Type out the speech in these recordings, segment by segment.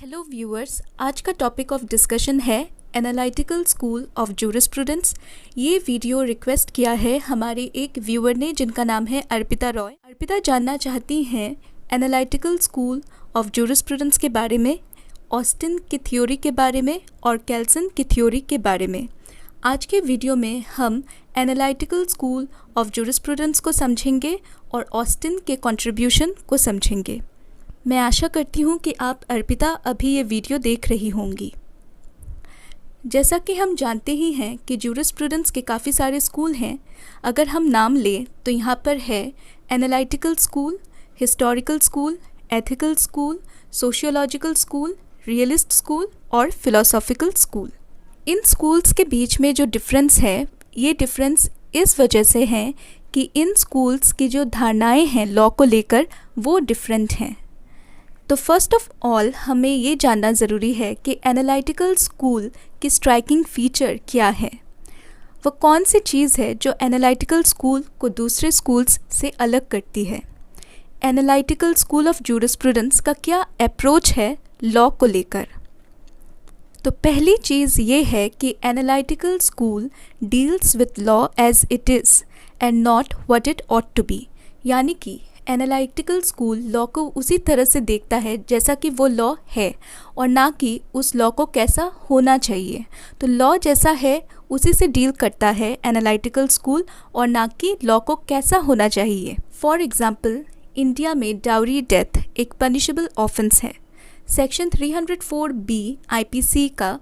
Hello viewers, आज का topic of discussion है एनालिटिकल स्कूल ऑफ जूरिस्प्रूडेंस। ये वीडियो रिक्वेस्ट किया है हमारे एक व्यूअर ने जिनका नाम है अर्पिता रॉय। अर्पिता जानना चाहती हैं एनालिटिकल स्कूल ऑफ जूरिस्प्रूडेंस के बारे में, ऑस्टिन की थ्योरी के बारे में और केल्सन की थ्योरी के बारे में। आज के वीडियो में हम एनालिटिकल स्कूल ऑफ जूरिस्प्रूडेंस को समझेंगे और ऑस्टिन के कंट्रीब्यूशन को समझेंगे। मैं आशा करती हूँ कि आप अर्पिता अभी ये वीडियो देख रही होंगी। जैसा कि हम जानते ही हैं कि जूरिस्प्रूडेंस के काफ़ी सारे स्कूल हैं। अगर हम नाम लें तो यहाँ पर है analytical school, historical school, ethical school, sociological school, realist school और फिलोसॉफिकल स्कूल। इन स्कूल्स के बीच में जो डिफरेंस है, ये डिफरेंस इस वजह से है कि इन स्कूल्स की जो धारणाएं हैं लॉ को लेकर वो डिफरेंट हैं। तो फर्स्ट ऑफ ऑल हमें ये जानना ज़रूरी है कि एनालिटिकल स्कूल की स्ट्राइकिंग फ़ीचर क्या है। वो कौन सी चीज़ है जो एनालिटिकल स्कूल को दूसरे स्कूल्स से अलग करती है। एनालिटिकल स्कूल ऑफ जूरिस्प्रूडेंस का क्या अप्रोच है लॉ को लेकर। तो पहली चीज़ ये है कि analytical school deals with law as it is and not what it ought to be. यानी कि एनालिटिकल स्कूल लॉ को उसी तरह से देखता है जैसा कि वो लॉ है और ना कि उस लॉ को कैसा होना चाहिए। तो लॉ जैसा है उसी से डील करता है एनालिटिकल स्कूल और ना कि लॉ को कैसा होना चाहिए। फॉर एग्ज़ाम्पल, इंडिया में डाउरी डेथ एक पनिशेबल ऑफेंस है। सेक्शन 304B IPC का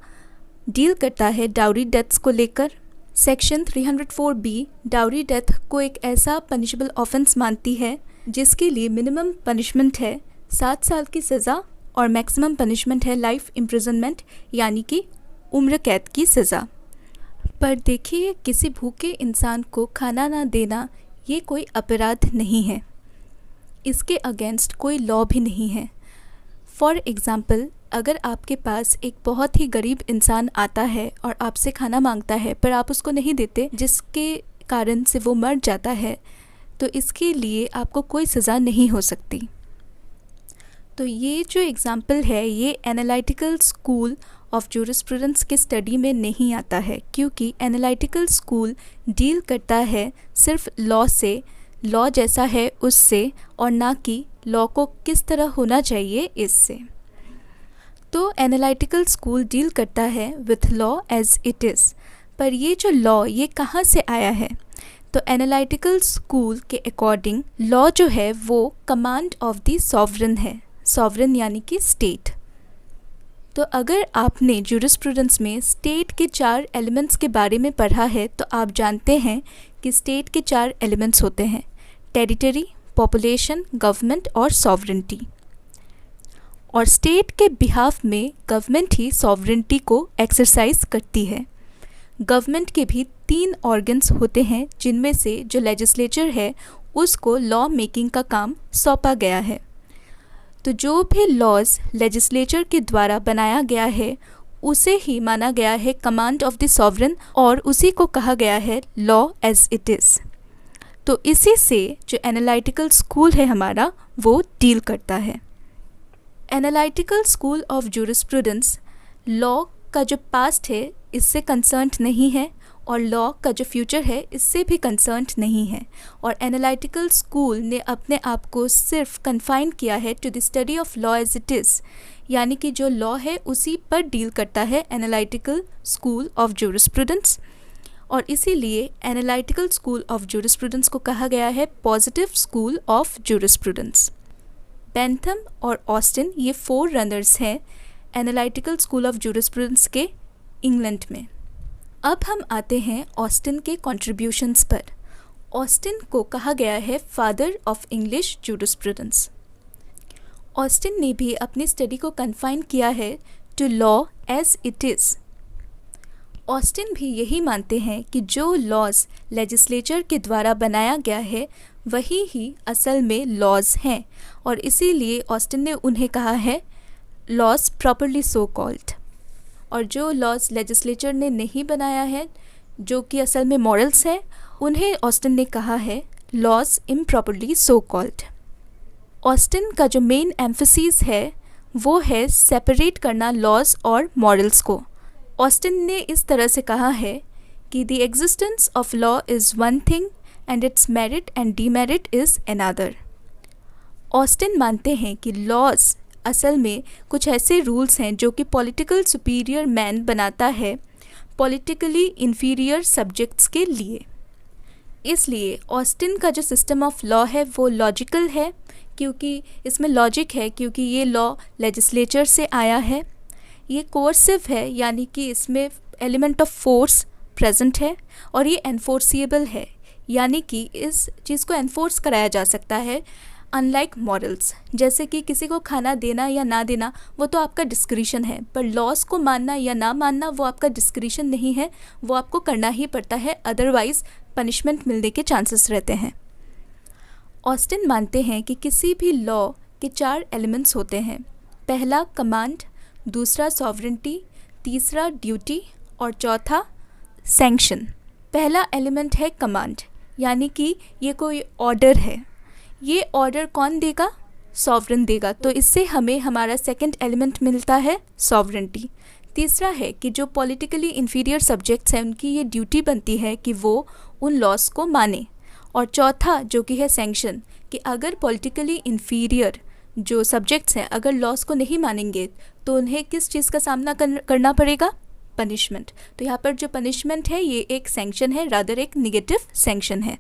डील करता है डाउरी डेथ्स को लेकर। सेक्शन 304B डाउरी डेथ को एक ऐसा पनिशेबल ऑफेंस मानती है जिसके लिए मिनिमम पनिशमेंट है 7 साल की सज़ा और मैक्सिमम पनिशमेंट है लाइफ इम्प्रिजनमेंट यानी कि उम्र कैद की सज़ा। पर देखिए, किसी भूखे इंसान को खाना ना देना ये कोई अपराध नहीं है, इसके अगेंस्ट कोई लॉ भी नहीं है। फॉर एग्ज़ाम्पल, अगर आपके पास एक बहुत ही गरीब इंसान आता है और आपसे खाना मांगता है पर आप उसको नहीं देते, जिसके कारण से वो मर जाता है, तो इसके लिए आपको कोई सज़ा नहीं हो सकती। तो ये जो एग्ज़ाम्पल है ये एनालिटिकल स्कूल ऑफ जूरिस्प्रूडेंस के स्टडी में नहीं आता है, क्योंकि एनालिटिकल स्कूल डील करता है सिर्फ लॉ से, लॉ जैसा है उससे, और ना कि लॉ को किस तरह होना चाहिए इससे। तो एनालिटिकल स्कूल डील करता है with law as it is. पर ये जो लॉ ये कहाँ से आया है? तो एनालिटिकल स्कूल के अकॉर्डिंग लॉ जो है वो कमांड ऑफ द सॉवरन है। सॉवरन यानी कि स्टेट। तो अगर आपने जूरिस्प्रूडेंस में स्टेट के 4 एलिमेंट्स के बारे में पढ़ा है तो आप जानते हैं कि स्टेट के 4 एलिमेंट्स होते हैं: टेरिटरी, पॉपुलेशन, गवर्नमेंट और सॉवरेंटी। और स्टेट के बिहाफ में गवर्नमेंट ही सॉवरेंटी को एक्सरसाइज करती है। गवर्नमेंट के भी 3 ऑर्गन्स होते हैं जिनमें से जो लेजिस्लेचर है उसको लॉ मेकिंग का काम सौंपा गया है। तो जो भी लॉज लेजिस्लेचर के द्वारा बनाया गया है उसे ही माना गया है कमांड ऑफ द सॉवरन और उसी को कहा गया है लॉ एज इट इज़। तो इसी से जो एनालिटिकल स्कूल है हमारा वो डील करता है। Analytical school of jurisprudence law का जो पास्ट है इससे कंसर्न्ड नहीं है और लॉ का जो फ्यूचर है इससे भी कंसर्न्ड नहीं है। और एनालिटिकल स्कूल ने अपने आप को सिर्फ कन्फाइन किया है to the study of law as it is, यानी कि जो लॉ है उसी पर डील करता है एनालिटिकल स्कूल ऑफ जूरिस्प्रूडेंस। और इसीलिए एनालिटिकल स्कूल ऑफ जूरिस्प्रूडेंस को कहा गया है positive school of jurisprudence. Bentham और ऑस्टिन ये 4 रनर्स हैं एनालिटिकल स्कूल ऑफ जूरिस्प्रूडेंस के इंग्लैंड में। अब हम आते हैं ऑस्टिन के कंट्रीब्यूशंस पर। ऑस्टिन को कहा गया है father of English jurisprudence. Austin ने भी अपनी स्टडी को कन्फाइन किया है to law as it is. Austin भी यही मानते हैं कि जो लॉज लेजिस्लेचर के द्वारा बनाया गया है वही ही असल में लॉज हैं, और इसीलिए ऑस्टिन ने उन्हें कहा है लॉज प्रॉपरली सो कॉल्ड। और जो लॉज लेजिस्लेचर ने नहीं बनाया है, जो कि असल में मॉरल्स हैं, उन्हें ऑस्टिन ने कहा है laws improperly so called. Austin का जो मेन एम्फेसिस है वो है सेपरेट करना लॉज और मॉरल्स को। ऑस्टिन ने इस तरह से कहा है कि the existence of law is one thing and it's merit and demerit is another. Austin मानते हैं कि लॉज असल में कुछ ऐसे रूल्स हैं जो कि पॉलिटिकल सुपीरियर मैन बनाता है पॉलिटिकली इन्फीरियर सब्जेक्ट्स के लिए। इसलिए ऑस्टिन का जो सिस्टम ऑफ लॉ है वो लॉजिकल है, क्योंकि इसमें लॉजिक है, क्योंकि ये लॉ लेजिस्लेचर से आया है। ये कोर्सिव है, यानी कि इसमें एलिमेंट ऑफ फोर्स प्रेजेंट है, और ये एनफोर्सिएबल है, यानी कि इस चीज़ को एनफोर्स कराया जा सकता है। अनलाइक मॉरल्स, जैसे कि किसी को खाना देना या ना देना वो तो आपका डिस्क्रिशन है, पर लॉस को मानना या ना मानना वो आपका डिस्क्रिशन नहीं है, वो आपको करना ही पड़ता है, अदरवाइज़ पनिशमेंट मिलने के चांसेस रहते हैं। ऑस्टिन मानते हैं कि किसी भी लॉ के 4 एलिमेंट्स होते हैं। पहला कमांड, दूसरा सॉवरेंटी, तीसरा ड्यूटी और चौथा सैंक्शन। पहला एलिमेंट है कमांड, यानी कि ये कोई ऑर्डर है। ये ऑर्डर कौन देगा? सॉवरेन देगा, तो इससे हमें हमारा सेकंड एलिमेंट मिलता है सॉवरेंटी। तीसरा है कि जो पॉलिटिकली इन्फीरियर सब्जेक्ट्स हैं उनकी ये ड्यूटी बनती है कि वो उन लॉस को माने। और चौथा जो कि है सैंक्शन, कि अगर पॉलिटिकली इन्फीरियर जो सब्जेक्ट्स हैं अगर लॉस को नहीं मानेंगे तो उन्हें किस चीज़ का सामना करना पड़ेगा? पनिशमेंट। तो यहाँ पर जो पनिशमेंट है ये एक सैंक्शन है, रादर एक निगेटिव सैंक्शन है।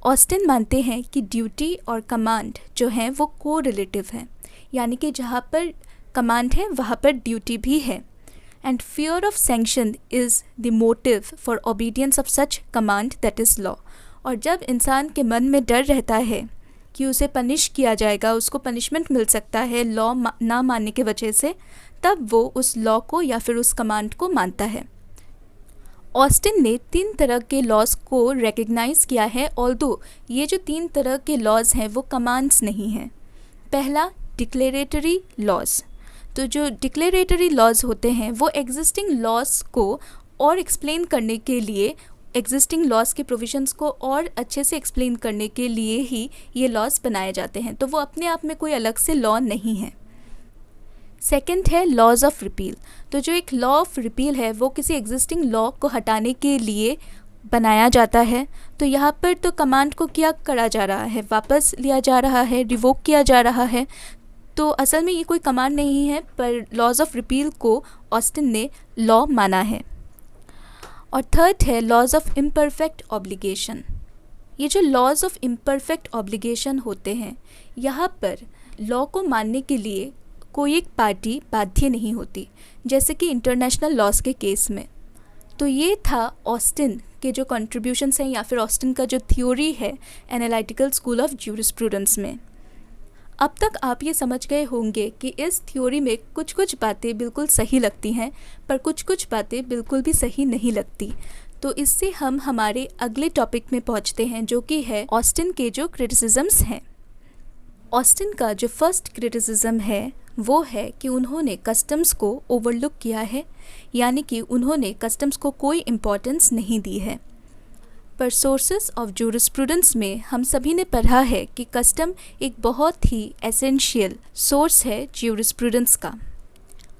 ऑस्टिन मानते हैं कि ड्यूटी और कमांड जो हैं वो को रिलेटिव हैं, यानी कि जहाँ पर कमांड है वहाँ पर ड्यूटी भी है। And fear of sanction is the motive for obedience of such command that is law. और जब इंसान के मन में डर रहता है कि उसे पनिश किया जाएगा, उसको पनिशमेंट मिल सकता है लॉ ना मानने की वजह से, तब वो उस लॉ को या फिर उस कमांड को मानता है। ऑस्टिन ने 3 तरह के लॉज को रिकग्नाइज़ किया है, ऑल्दो ये जो 3 तरह के लॉज हैं वो कमांड्स नहीं हैं। पहला डिक्लेरेटरी लॉज। तो जो डिक्लेरेटरी लॉज होते हैं वो एग्जिस्टिंग लॉज को और एक्सप्लेन करने के लिए, एग्जिस्टिंग लॉज के प्रोविजंस को और अच्छे से एक्सप्लेन करने के लिए ही ये लॉज बनाए जाते हैं, तो वो अपने आप में कोई अलग से लॉ नहीं है। सेकंड है लॉज ऑफ रिपील। तो जो एक लॉ ऑफ रिपील है वो किसी एग्जिस्टिंग लॉ को हटाने के लिए बनाया जाता है। तो यहाँ पर तो कमांड को क्या करा जा रहा है? वापस लिया जा रहा है, रिवोक किया जा रहा है। तो असल में ये कोई कमांड नहीं है, पर लॉज ऑफ रिपील को ऑस्टिन ने लॉ माना है। और थर्ड है लॉज ऑफ इम्परफेक्ट ऑब्लिगेशन। ये जो लॉज ऑफ इम्परफेक्ट ऑब्लिगेशन होते हैं, यहाँ पर लॉ को मानने के लिए कोई एक पार्टी बाध्य नहीं होती, जैसे कि इंटरनेशनल लॉज के केस में। तो ये था ऑस्टिन के जो कंट्रीब्यूशंस हैं या फिर ऑस्टिन का जो थ्योरी है एनालिटिकल स्कूल ऑफ ज्यूरिस्प्रूडेंस में। अब तक आप ये समझ गए होंगे कि इस थ्योरी में कुछ कुछ बातें बिल्कुल सही लगती हैं, पर कुछ कुछ बातें बिल्कुल भी सही नहीं लगती। तो इससे हम हमारे अगले टॉपिक में पहुंचते हैं, जो कि है ऑस्टिन के जो क्रिटिसिजम्स हैं। ऑस्टिन का जो फर्स्ट क्रिटिसिज्म है वो है कि उन्होंने कस्टम्स को ओवरलुक किया है, यानी कि उन्होंने कस्टम्स को कोई इम्पोर्टेंस नहीं दी है। पर सोर्सेस ऑफ ज्यूरिस्प्रूडेंस में हम सभी ने पढ़ा है कि कस्टम एक बहुत ही एसेंशियल सोर्स है ज्यूरिस्प्रूडेंस का।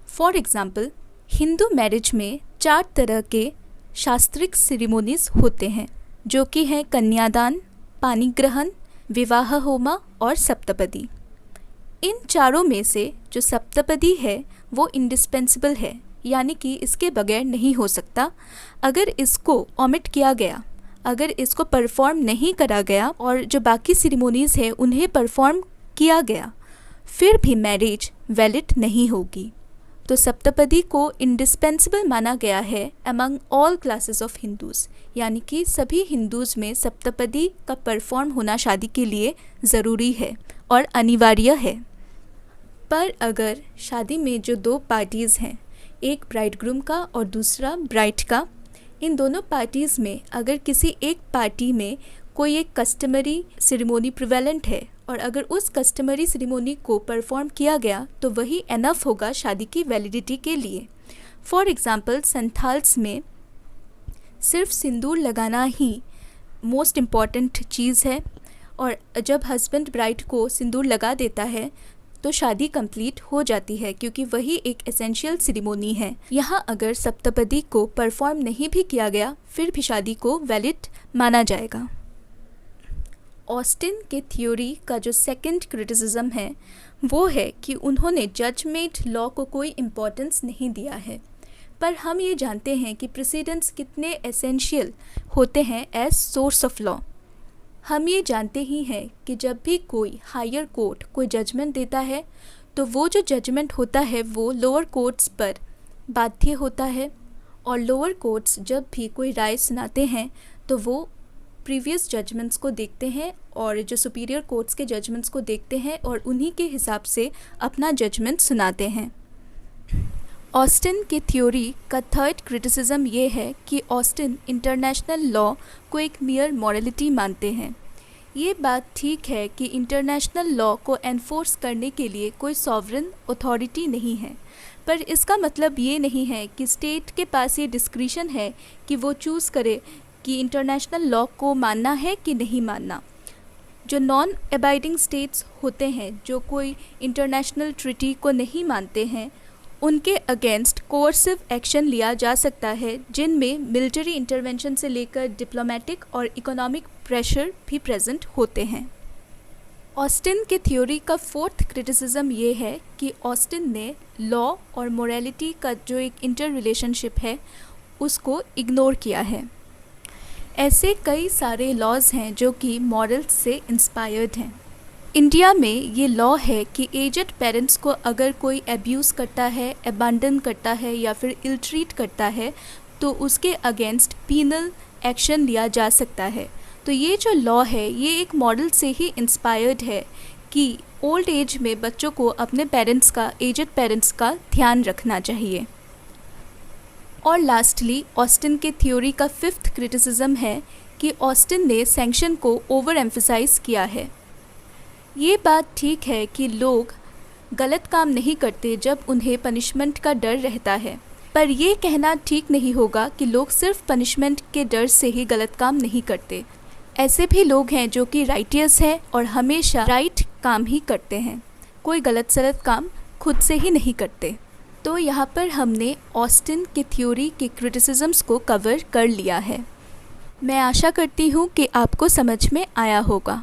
फॉर एग्ज़ाम्पल, हिंदू मैरिज में 4 तरह के शास्त्रिक सेरेमनीज होते हैं, जो कि हैं कन्यादान, पानी ग्रहण, विवाह होमा और सप्तपदी। इन चारों में से जो सप्तपदी है वो इंडिस्पेंसिबल है, यानी कि इसके बगैर नहीं हो सकता। अगर इसको ओमिट किया गया, अगर इसको परफॉर्म नहीं करा गया और जो बाकी सेरेमनीज़ है उन्हें परफॉर्म किया गया, फिर भी मैरिज वैलिड नहीं होगी। तो सप्तपदी को इंडिस्पेंसिबल माना गया है among all classes of Hindus, यानी कि सभी हिंदूज़ में सप्तपदी का परफॉर्म होना शादी के लिए ज़रूरी है और अनिवार्य है। पर अगर शादी में जो 2 पार्टीज़ हैं, एक ब्राइड ग्रूम का और दूसरा ब्राइड का, इन दोनों पार्टीज़ में अगर किसी एक पार्टी में कोई एक कस्टमरी सेरेमनी प्रिवेलेंट है और अगर उस कस्टमरी सेरेमनी को परफॉर्म किया गया तो वही एनफ होगा शादी की वैलिडिटी के लिए। फॉर एग्ज़ाम्पल, संथाल्स में सिर्फ सिंदूर लगाना ही मोस्ट इम्पॉर्टेंट चीज़ है, और जब हस्बैंड ब्राइड को सिंदूर लगा देता है तो शादी कंप्लीट हो जाती है, क्योंकि वही एक एसेंशियल सेरेमनी है। यहाँ अगर सप्तपदी को परफॉर्म नहीं भी किया गया फिर भी शादी को वैलिड माना जाएगा। ऑस्टिन के थ्योरी का जो सेकंड क्रिटिसिज्म है वो है कि उन्होंने जजमेंट लॉ को कोई इम्पोर्टेंस नहीं दिया है, पर हम ये जानते हैं कि प्रेसिडेंट्स कितने एसेंशियल होते हैं एज सोर्स ऑफ लॉ। हम ये जानते ही हैं कि जब भी कोई हायर कोर्ट कोई जजमेंट देता है तो वो जो जजमेंट होता है वो लोअर कोर्ट्स पर बाध्य होता है, और लोअर कोर्ट्स जब भी कोई राय सुनाते हैं तो वो प्रीवियस जजमेंट्स को देखते हैं और जो सुपीरियर कोर्ट्स के जजमेंट्स को देखते हैं और उन्हीं के हिसाब से अपना जजमेंट सुनाते हैं। ऑस्टिन के थ्योरी का थर्ड क्रिटिसिज्म ये है कि ऑस्टिन इंटरनेशनल लॉ को एक मियर मॉरलिटी मानते हैं। ये बात ठीक है कि इंटरनेशनल लॉ को एनफोर्स करने के लिए कोई सॉवरेन अथॉरिटी नहीं है, पर इसका मतलब ये नहीं है कि स्टेट के पास ये डिस्क्रिशन है कि वो चूज़ करे कि इंटरनेशनल लॉ को मानना है कि नहीं मानना। जो नॉन अबाइडिंग स्टेट्स होते हैं, जो कोई इंटरनेशनल ट्रीटी को नहीं मानते हैं, उनके अगेंस्ट कोर्सिव एक्शन लिया जा सकता है, जिनमें मिलिट्री इंटरवेंशन से लेकर डिप्लोमेटिक और इकोनॉमिक प्रेशर भी प्रेजेंट होते हैं। ऑस्टिन के थ्योरी का फोर्थ क्रिटिसिज्म ये है कि ऑस्टिन ने लॉ और मोरालिटी का जो एक इंटर रिलेशनशिप है उसको इग्नोर किया है। ऐसे कई सारे लॉज हैं जो कि मॉरल्स से इंस्पायर्ड हैं। इंडिया में ये लॉ है कि एजड पेरेंट्स को अगर कोई एब्यूज़ करता है, अबैंडन करता है या फिर इल ट्रीट करता है तो उसके अगेंस्ट पीनल एक्शन लिया जा सकता है। तो ये जो लॉ है ये एक मॉडल से ही इंस्पायर्ड है कि ओल्ड एज में बच्चों को अपने पेरेंट्स का, एजड पेरेंट्स का ध्यान रखना चाहिए। और लास्टली ऑस्टिन के थ्योरी का फिफ्थ क्रिटिसिज्म है कि ऑस्टिन ने सैंक्शन को ओवर एम्फसाइज किया है। ये बात ठीक है कि लोग गलत काम नहीं करते जब उन्हें पनिशमेंट का डर रहता है, पर यह कहना ठीक नहीं होगा कि लोग सिर्फ पनिशमेंट के डर से ही गलत काम नहीं करते। ऐसे भी लोग हैं जो कि राइटियस हैं और हमेशा राइट काम ही करते हैं, कोई गलत सलत काम खुद से ही नहीं करते। तो यहाँ पर हमने ऑस्टिन के थ्योरी के क्रिटिसिज्म्स को कवर कर लिया है। मैं आशा करती हूँ कि आपको समझ में आया होगा।